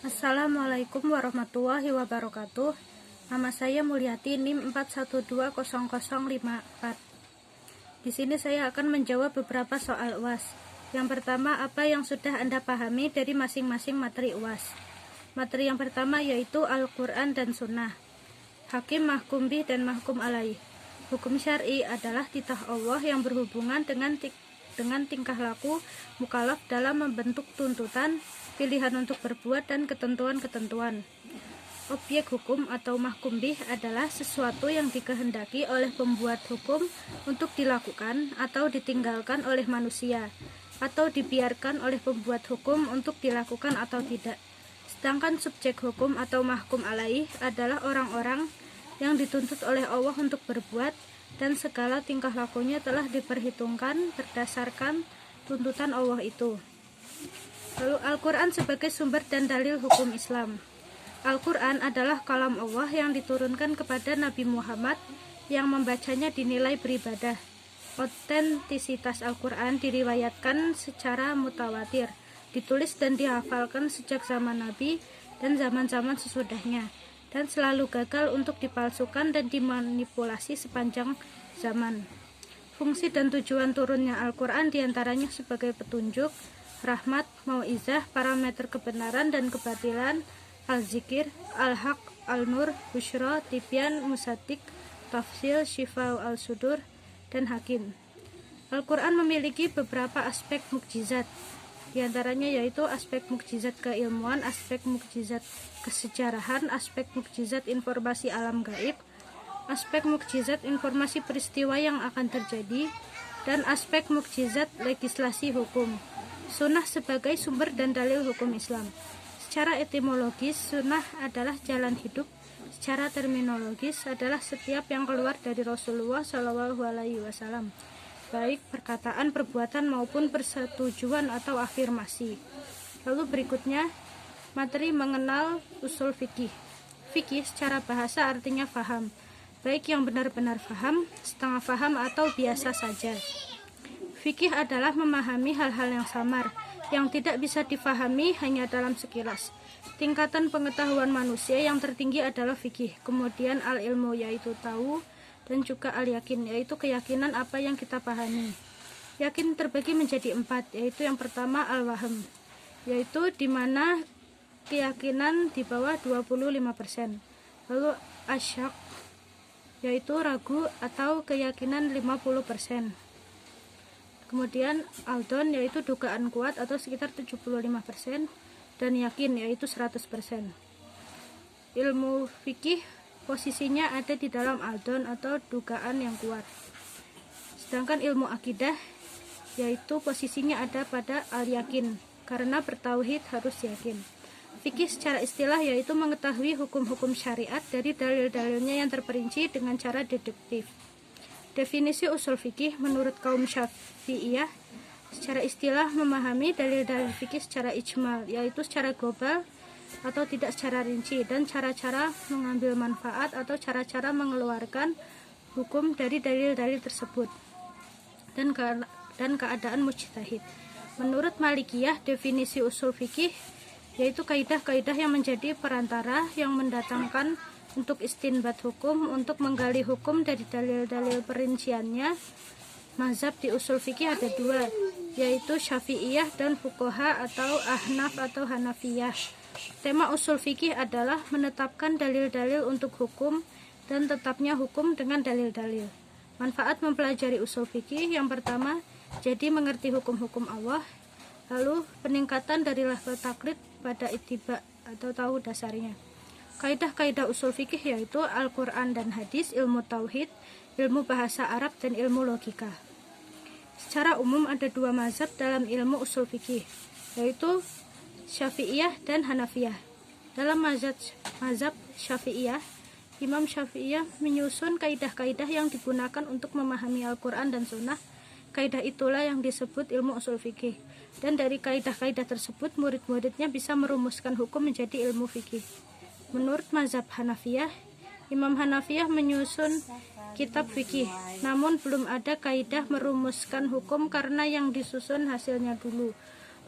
Assalamualaikum warahmatullahi wabarakatuh. Nama saya Mulyati, NIM 4120054. Di sini saya akan menjawab beberapa soal UAS. Yang pertama, apa yang sudah Anda pahami dari masing-masing materi UAS? Materi yang pertama yaitu Al-Quran dan Sunnah. Hakim, mahkum bih, dan mahkum alaih. Hukum syar'i adalah titah Allah yang berhubungan dengan tingkah laku mukallaf dalam membentuk tuntutan, pilihan untuk berbuat, dan ketentuan-ketentuan. Objek hukum atau mahkum bih adalah sesuatu yang dikehendaki oleh pembuat hukum untuk dilakukan atau ditinggalkan oleh manusia, atau dibiarkan oleh pembuat hukum untuk dilakukan atau tidak. Sedangkan subjek hukum atau mahkum alaih adalah orang-orang yang dituntut oleh Allah untuk berbuat, dan segala tingkah lakunya telah diperhitungkan berdasarkan tuntutan Allah itu. Lalu Al-Quran sebagai sumber dan dalil hukum Islam. Al-Quran adalah kalam Allah yang diturunkan kepada Nabi Muhammad yang membacanya dinilai beribadah. Otentisitas Al-Quran diriwayatkan secara mutawatir, ditulis dan dihafalkan sejak zaman Nabi dan zaman-zaman sesudahnya, dan selalu gagal untuk dipalsukan dan dimanipulasi sepanjang zaman. Fungsi dan tujuan turunnya Al-Quran diantaranya sebagai petunjuk, rahmat, mau'izah, parameter kebenaran dan kebatilan, al-zikir, al-haq, al-nur, busyra, tibyan, musaddiq, tafsil, syifau al-sudur, dan hakim. Al-Quran memiliki beberapa aspek mukjizat, diantaranya yaitu aspek mukjizat keilmuan, aspek mukjizat kesejarahan, aspek mukjizat informasi alam gaib, aspek mukjizat informasi peristiwa yang akan terjadi, dan aspek mukjizat legislasi hukum. Sunnah sebagai sumber dan dalil hukum Islam. Secara etimologis, sunnah adalah jalan hidup. Secara terminologis adalah setiap yang keluar dari Rasulullah SAW, baik perkataan, perbuatan maupun persetujuan atau afirmasi. Lalu berikutnya, materi mengenal usul fikih. Fikih secara bahasa artinya faham, baik yang benar-benar faham, setengah faham, atau biasa saja. Fikih adalah memahami hal-hal yang samar, yang tidak bisa difahami hanya dalam sekilas. Tingkatan pengetahuan manusia yang tertinggi adalah fikih. Kemudian al-ilmu yaitu tahu, dan juga al-yakin yaitu keyakinan apa yang kita pahami. Yakin terbagi menjadi 4, yaitu yang pertama al-wahm, yaitu di mana keyakinan di bawah 25%. Lalu asyak, yaitu ragu atau keyakinan 50%. Kemudian aldon, yaitu dugaan kuat atau sekitar 75%, dan yakin yaitu 100%. Ilmu fikih posisinya ada di dalam aldon atau dugaan yang kuat. Sedangkan ilmu akidah yaitu posisinya ada pada al-yakin, karena bertauhid harus yakin. Fikih secara istilah yaitu mengetahui hukum-hukum syariat dari dalil-dalilnya yang terperinci dengan cara deduktif. Definisi usul fikih menurut kaum Syafi'iyah secara istilah memahami dalil-dalil fikih secara ijmal, yaitu secara global atau tidak secara rinci, dan cara-cara mengambil manfaat atau cara-cara mengeluarkan hukum dari dalil-dalil tersebut, dan keadaan mujtahid. Menurut Malikiyah, definisi usul fikih yaitu kaidah-kaidah yang menjadi perantara yang mendatangkan untuk istinbat hukum, untuk menggali hukum dari dalil-dalil perinciannya. Mazhab di usul fikih ada 2, yaitu Syafi'iyah dan Fuqaha atau Ahnaf atau Hanafiyah. Tema usul fikih adalah menetapkan dalil-dalil untuk hukum dan tetapnya hukum dengan dalil-dalil. Manfaat mempelajari usul fikih yang pertama, jadi mengerti hukum-hukum Allah. Lalu peningkatan dari level taklid pada ittiba atau tahu dasarnya. Kaidah-kaidah usul fikih yaitu Al-Quran dan hadis, ilmu tauhid, ilmu bahasa Arab, dan ilmu logika. Secara umum ada 2 mazhab dalam ilmu usul fikih, yaitu Syafi'iyah dan Hanafiyah. Dalam mazhab Syafi'iyah, Imam Syafi'iyah menyusun kaidah-kaidah yang digunakan untuk memahami Al-Quran dan Sunnah. Kaidah itulah yang disebut ilmu usul fikih, dan dari kaidah-kaidah tersebut murid-muridnya bisa merumuskan hukum menjadi ilmu fikih. Menurut mazhab Hanafiyah, Imam Hanafiyah menyusun kitab fikih, namun belum ada kaidah merumuskan hukum karena yang disusun hasilnya dulu.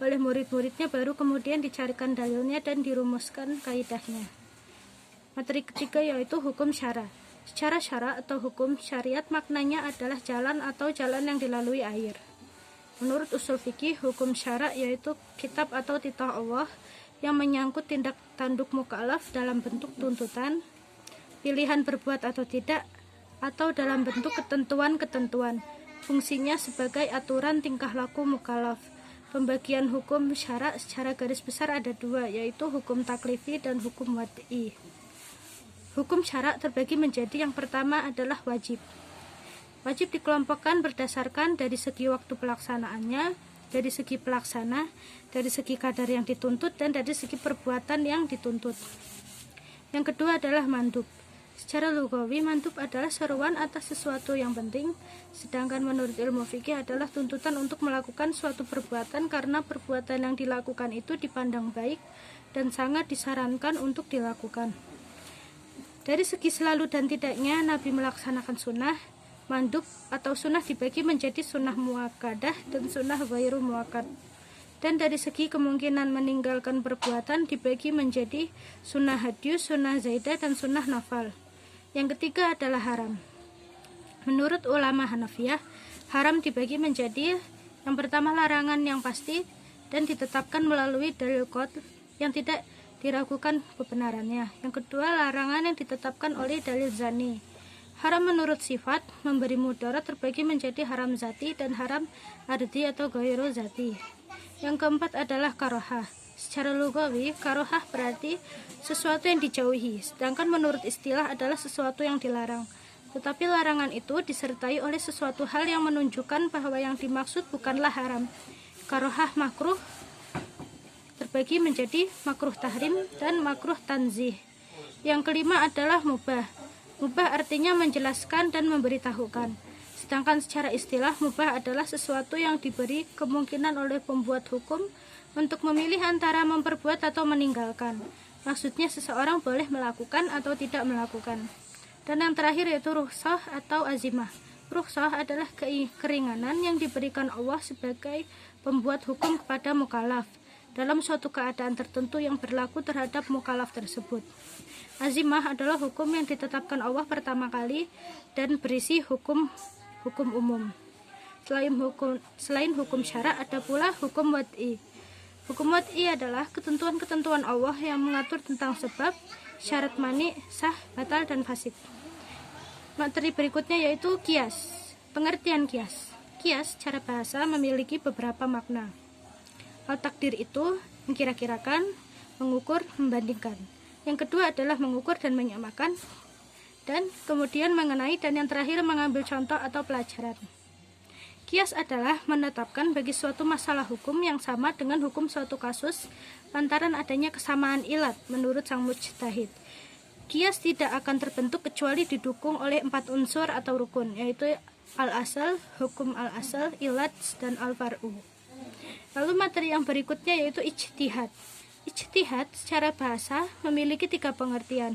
oleh murid-muridnya, baru kemudian dicarikan dalilnya dan dirumuskan kaidahnya. Materi ketiga yaitu hukum syara. Secara syara atau hukum syariat maknanya adalah jalan atau jalan yang dilalui air. Menurut usul fikih, hukum syara yaitu kitab atau titah Allah yang menyangkut tindak tanduk mukallaf dalam bentuk tuntutan, pilihan berbuat atau tidak, atau dalam bentuk ketentuan-ketentuan. Fungsinya sebagai aturan tingkah laku mukallaf. Pembagian hukum syara secara garis besar ada dua, yaitu hukum taklifi dan hukum wad'i. Hukum syara terbagi menjadi yang pertama adalah wajib. Wajib dikelompokkan berdasarkan dari segi waktu pelaksanaannya, dari segi pelaksana, dari segi kadar yang dituntut, dan dari segi perbuatan yang dituntut. Yang kedua adalah mandub. Secara lugawi, mandub adalah seruan atas sesuatu yang penting, sedangkan menurut ilmu fikih adalah tuntutan untuk melakukan suatu perbuatan karena perbuatan yang dilakukan itu dipandang baik dan sangat disarankan untuk dilakukan. Dari segi selalu dan tidaknya Nabi melaksanakan sunnah, mandub atau sunnah dibagi menjadi sunnah muakkadah dan sunnah ghairu muakkad. Dan dari segi kemungkinan meninggalkan perbuatan dibagi menjadi sunnah hadyu, sunnah zaidah, dan sunnah nafal. Yang ketiga adalah haram. Menurut ulama Hanafiyah, haram dibagi menjadi yang pertama larangan yang pasti dan ditetapkan melalui dalil qat'i yang tidak diragukan kebenarannya. Yang kedua, larangan yang ditetapkan oleh dalil zani. Haram menurut sifat memberi mudarat terbagi menjadi haram zati dan haram ardi atau ghairu zati. Yang keempat adalah karohah. Secara lugawi, karohah berarti sesuatu yang dijauhi, sedangkan menurut istilah adalah sesuatu yang dilarang. Tetapi larangan itu disertai oleh sesuatu hal yang menunjukkan bahwa yang dimaksud bukanlah haram. Karohah makruh terbagi menjadi makruh tahrim dan makruh tanzih. Yang kelima adalah mubah. Mubah artinya menjelaskan dan memberitahukan. Sedangkan secara istilah, mubah adalah sesuatu yang diberi kemungkinan oleh pembuat hukum untuk memilih antara memperbuat atau meninggalkan. Maksudnya seseorang boleh melakukan atau tidak melakukan. Dan yang terakhir yaitu rukhsah atau azimah. Rukhsah adalah keringanan yang diberikan Allah sebagai pembuat hukum kepada mukallaf dalam suatu keadaan tertentu yang berlaku terhadap mukallaf tersebut. Azimah adalah hukum yang ditetapkan Allah pertama kali dan berisi hukum umum. Selain hukum syara ada pula hukum wad'i. Hukum wad'i adalah ketentuan-ketentuan Allah yang mengatur tentang sebab, syarat mani, sah, batal, dan fasid. Materi berikutnya yaitu qiyas. Pengertian qiyas. Qiyas secara bahasa memiliki beberapa makna. Al-takdir itu mengkira-kirakan, mengukur, membandingkan. Yang kedua adalah mengukur dan menyamakan, dan kemudian mengenai, dan yang terakhir mengambil contoh atau pelajaran. Qiyas adalah menetapkan bagi suatu masalah hukum yang sama dengan hukum suatu kasus lantaran adanya kesamaan ilat menurut sang mujtahid. Qiyas tidak akan terbentuk kecuali didukung oleh 4 unsur atau rukun, yaitu al-asal, hukum al-asal, ilat, dan al-far'u. Lalu materi yang berikutnya yaitu ijtihad. Ijtihad secara bahasa memiliki 3 pengertian,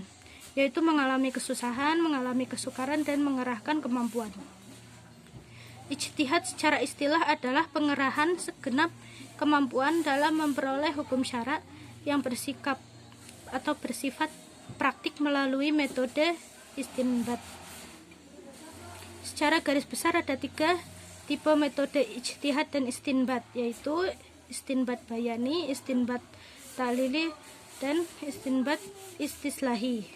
yaitu mengalami kesusahan, mengalami kesukaran, dan mengerahkan kemampuan. Ijtihad secara istilah adalah pengerahan segenap kemampuan dalam memperoleh hukum syara yang bersifat praktik melalui metode istinbat. Secara garis besar ada 3 tipe metode ijtihad dan istinbat, yaitu istinbat bayani, istinbat ta'lili, dan istinbat istislahi.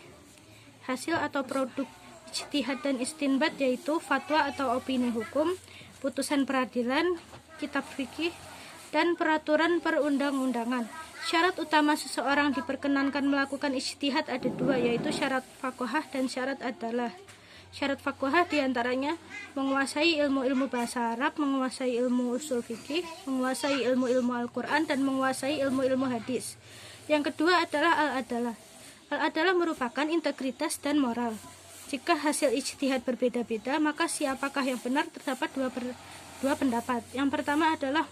Hasil atau produk ijtihad dan istinbat yaitu fatwa atau opini hukum, putusan peradilan, kitab fikih, dan peraturan perundang-undangan. Syarat utama seseorang diperkenankan melakukan ijtihad ada 2, yaitu syarat faqihah dan syarat adalah. Syarat faqihah diantaranya menguasai ilmu-ilmu bahasa Arab, menguasai ilmu usul fikih, menguasai ilmu-ilmu Al-Quran, dan menguasai ilmu-ilmu hadis. Yang kedua adalah al-adalah. Al-adalah merupakan integritas dan moral. Jika hasil ijtihad berbeda-beda, maka siapakah yang benar terdapat dua pendapat. Yang pertama adalah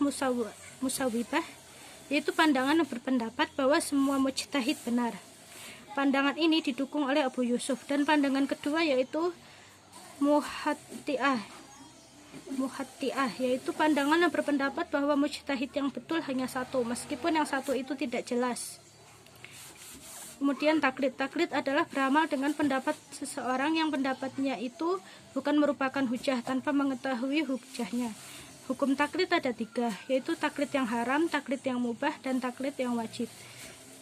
musawwibah, yaitu pandangan yang berpendapat bahwa semua mujtahid benar. Pandangan ini didukung oleh Abu Yusuf. Dan pandangan kedua yaitu muhatti'ah, muhatti'ah, yaitu pandangan yang berpendapat bahwa mujtahid yang betul hanya satu, meskipun yang satu itu tidak jelas. Kemudian taklid. Taklid adalah beramal dengan pendapat seseorang yang pendapatnya itu bukan merupakan hujah tanpa mengetahui hujahnya. Hukum taklid ada 3, yaitu taklid yang haram, taklid yang mubah, dan taklid yang wajib.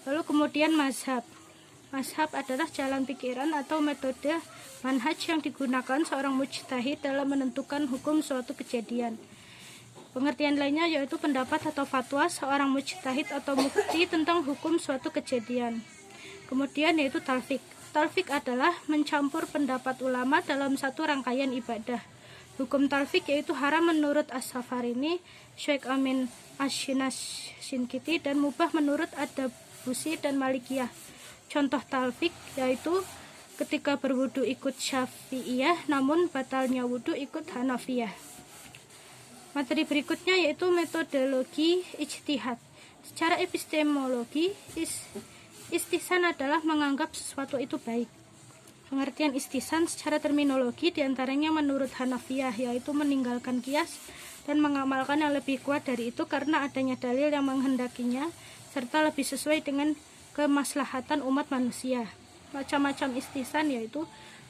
Lalu kemudian mazhab. Mazhab adalah jalan pikiran atau metode manhaj yang digunakan seorang mujtahid dalam menentukan hukum suatu kejadian. Pengertian lainnya yaitu pendapat atau fatwa seorang mujtahid atau mufti tentang hukum suatu kejadian. Kemudian yaitu talfik. Talfik adalah mencampur pendapat ulama dalam satu rangkaian ibadah. Hukum talfik yaitu haram menurut As-Safarini, Syekh Amin Asy-Syinkiti, dan mubah menurut Ad-Dabusi dan Malikiyah. Contoh talfik yaitu ketika berwudu ikut Syafi'iyah, namun batalnya wudu ikut Hanafiyah. Materi berikutnya yaitu metodologi ijtihad. Secara epistemologi, istihsan adalah menganggap sesuatu itu baik. Pengertian istihsan secara terminologi diantaranya menurut Hanafiyah yaitu meninggalkan kias dan mengamalkan yang lebih kuat dari itu karena adanya dalil yang menghendakinya serta lebih sesuai dengan kemaslahatan umat manusia. Macam-macam istihsan yaitu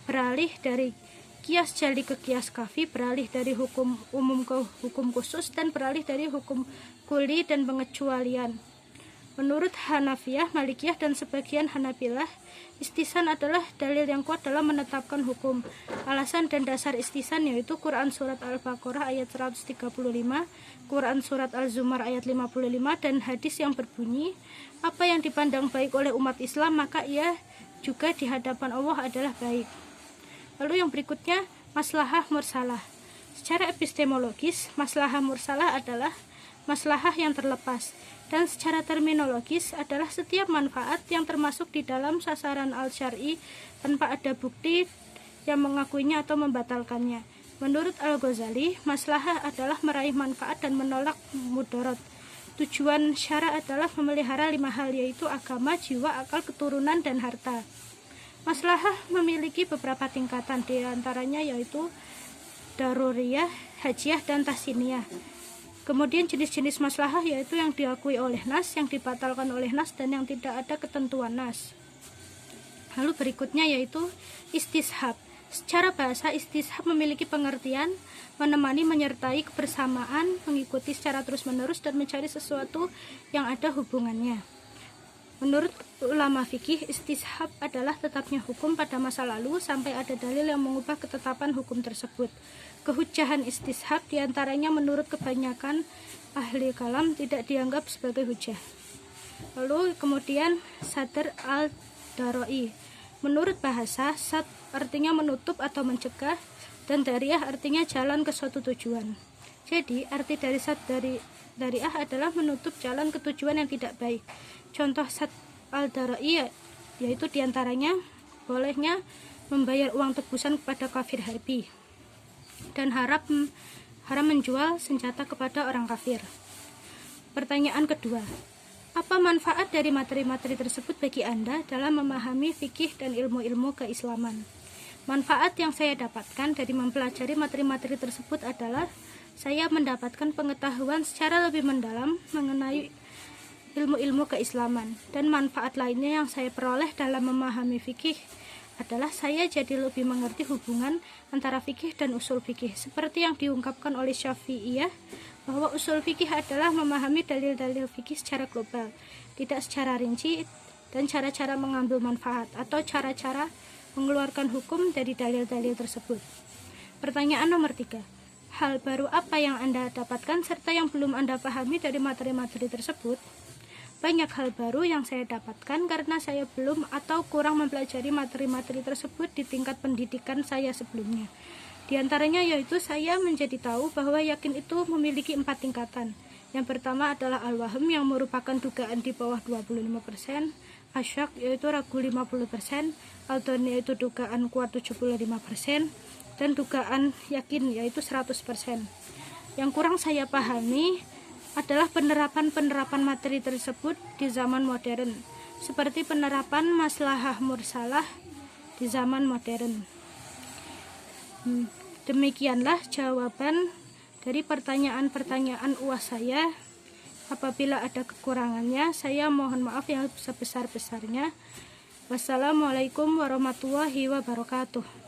beralih dari kias jali ke kias kafi, beralih dari hukum umum ke hukum khusus, dan beralih dari hukum kuli dan pengecualian. Menurut Hanafiyah, Malikiyah, dan sebagian Hanabilah, istihsan adalah dalil yang kuat dalam menetapkan hukum. Alasan dan dasar istihsan yaitu Quran Surat Al-Baqarah ayat 135, Quran Surat Al-Zumar ayat 55, dan hadis yang berbunyi, apa yang dipandang baik oleh umat Islam, maka ia juga di hadapan Allah adalah baik. Lalu yang berikutnya, maslahah mursalah. Secara epistemologis, maslahah mursalah adalah maslahah yang terlepas, dan secara terminologis adalah setiap manfaat yang termasuk di dalam sasaran al-syar'i tanpa ada bukti yang mengakuinya atau membatalkannya. Menurut Al-Ghazali, maslahah adalah meraih manfaat dan menolak mudarat. Tujuan syara adalah memelihara 5 hal, yaitu agama, jiwa, akal, keturunan, dan harta. Maslahah memiliki beberapa tingkatan, diantaranya yaitu daruriyah, hajiyah, dan tahsiniyah. Kemudian jenis-jenis maslahah yaitu yang diakui oleh nas, yang dibatalkan oleh nas, dan yang tidak ada ketentuan nas. Lalu berikutnya yaitu istishab. Secara bahasa, istishab memiliki pengertian menemani, menyertai, kebersamaan, mengikuti secara terus-menerus, dan mencari sesuatu yang ada hubungannya. Menurut ulama fikih, istishab adalah tetapnya hukum pada masa lalu sampai ada dalil yang mengubah ketetapan hukum tersebut. Kehujahan istishab diantaranya menurut kebanyakan ahli kalam tidak dianggap sebagai hujah. Lalu kemudian sadr al-daroi. Menurut bahasa, sad artinya menutup atau mencegah, dan dariyah artinya jalan ke suatu tujuan. Jadi arti dari sad dariyah adalah menutup jalan ke tujuan yang tidak baik. Contoh sad al-daroi yaitu diantaranya bolehnya membayar uang tebusan kepada kafir harbi, dan haram menjual senjata kepada orang kafir. Pertanyaan kedua, apa manfaat dari materi-materi tersebut bagi Anda dalam memahami fikih dan ilmu-ilmu keislaman? Manfaat yang saya dapatkan dari mempelajari materi-materi tersebut adalah saya mendapatkan pengetahuan secara lebih mendalam mengenai ilmu-ilmu keislaman, dan manfaat lainnya yang saya peroleh dalam memahami fikih adalah saya jadi lebih mengerti hubungan antara fikih dan usul fikih, seperti yang diungkapkan oleh Syafi'iyah bahwa usul fikih adalah memahami dalil-dalil fikih secara global, tidak secara rinci, dan cara-cara mengambil manfaat atau cara-cara mengeluarkan hukum dari dalil-dalil tersebut. Pertanyaan nomor 3, hal baru apa yang Anda dapatkan serta yang belum Anda pahami dari materi-materi tersebut? Banyak hal baru yang saya dapatkan karena saya belum atau kurang mempelajari materi-materi tersebut di tingkat pendidikan saya sebelumnya. Di antaranya yaitu saya menjadi tahu bahwa yakin itu memiliki 4 tingkatan. Yang pertama adalah al-wahm yang merupakan dugaan di bawah 25%, asyak yaitu ragu 50%, al-dhon yaitu dugaan kuat 75%, dan dugaan yakin yaitu 100%. Yang kurang saya pahami adalah penerapan materi tersebut di zaman modern, seperti penerapan maslahah mursalah di zaman modern. Demikianlah jawaban dari pertanyaan-pertanyaan UAS saya. Apabila ada kekurangannya, saya mohon maaf yang sebesar-besarnya. Wassalamualaikum warahmatullahi wabarakatuh.